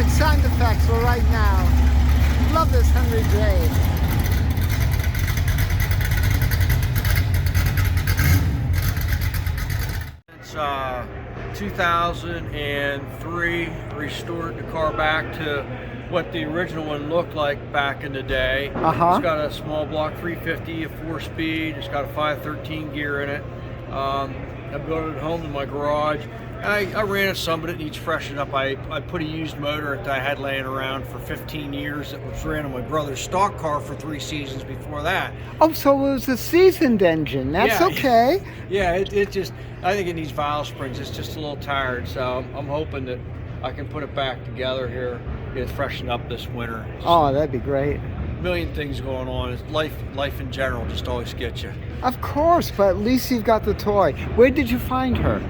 perfect sound effects for right now. Love this Henry J. It's 2003, restored the car back to what the original one looked like back in the day. It's got a small block 350, a 4-speed. It's got a 513 gear in it. I built it at home in my garage. I ran it some, but it needs freshened up. I put a used motor that I had laying around for 15 years that was ran on my brother's stock car for 3 seasons before that. Oh, so it was a seasoned engine. That's okay. Yeah, it just, I think it needs valve springs. It's just a little tired, so I'm hoping that I can put it back together here, get it freshened up this winter. Oh, that'd be great. A million things going on. It's life in general just always gets you. Of course, but at least you've got the toy. Where did you find her?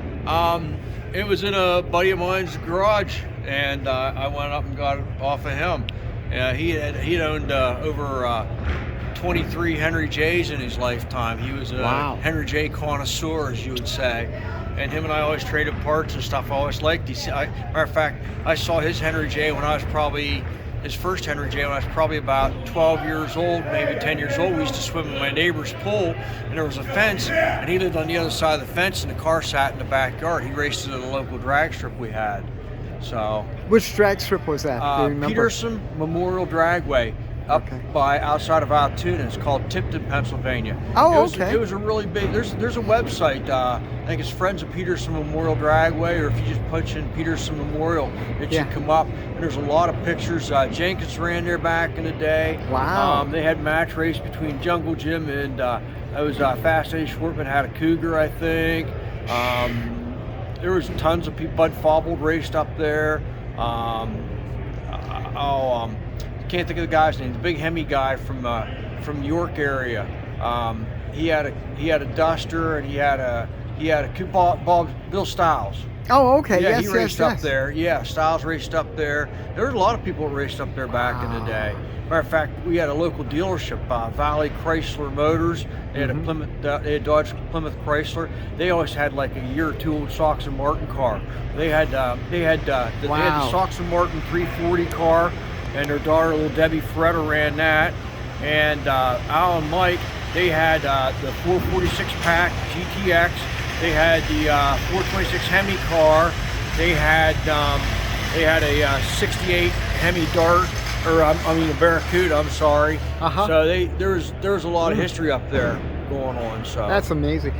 It was in a buddy of mine's garage, and I went up and got it off of him. He'd owned over 23 Henry J's in his lifetime. He was a Henry J connoisseur, as you would say. And him and I always traded parts and stuff. I always liked these. Matter of fact, I saw his Henry J when I was his first Henry J when I was probably about 12 years old, maybe 10 years old. We used to swim in my neighbor's pool, and there was a fence, and he lived on the other side of the fence, and the car sat in the backyard. He raced it at a local drag strip we had. So, which drag strip was that? Do you remember? Peterson Memorial Dragway, up by outside of Altoona. It's called Tipton, Pennsylvania. Oh, It was a really big. There's a website. I think it's Friends of Peterson Memorial Dragway, or if you just punch in Peterson Memorial, it should come up. And there's a lot of pictures. Jenkins ran there back in the day. Wow. They had match race between Jungle Jim and it was Fast Eddie Schwartman had a Cougar, I think. There was tons of people. Bud Fauble raced up there. Can't think of the guy's name. The big Hemi guy from York area. He had a Duster, and he had a Bill Stiles. Oh, okay. Yeah, yes, he raced yes, up there. Yeah, Stiles raced up there. There were a lot of people that raced up there back in the day. Matter of fact, we had a local dealership, Valley Chrysler Motors. They had a Plymouth, they had Dodge Plymouth Chrysler. They always had like a year or two old Sox and Martin car. They had the Sox and Martin 340 car, and their daughter, little Debbie Ferretta, ran that. And Al and Mike, they had the 446 pack GTX. They had the 426 Hemi car. They had a 68 Hemi Dart, or a Barracuda. I'm sorry. So there's a lot of history up there going on. So that's amazing.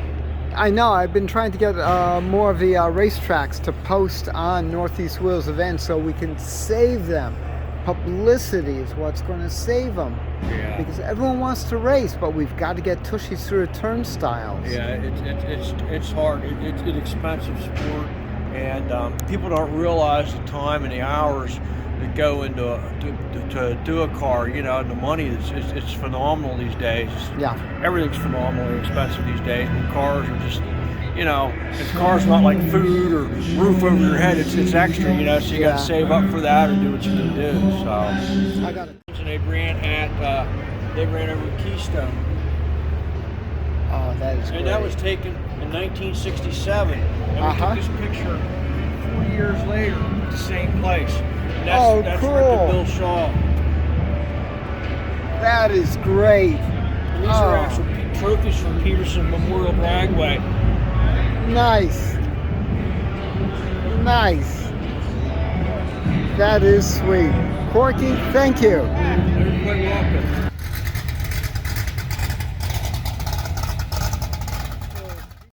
I know. I've been trying to get more of the racetracks to post on Northeast Wheels events so we can save them. Publicity is what's going to save them. Yeah. Because everyone wants to race, but we've got to get tushies through the turnstiles. Yeah, it's hard. It's an expensive sport, and people don't realize the time and the hours that go into to do a car. You know, and the money it's phenomenal these days. Yeah, everything's phenomenally expensive these days. And cars are just, you know, the car's not like food or roof over your head. It's extra, you know. So you got to save up for that or do what you can do. So I got it. And they ran over Keystone. Oh, that is great. And that was taken in 1967. And we took this picture 4 years later at the same place. And that's cool. Rick and Bill Shaw. That is great. And these are actual trophies from Peterson Memorial Dragway. Nice. Nice. That is sweet. Corky, thank you. You're quite welcome.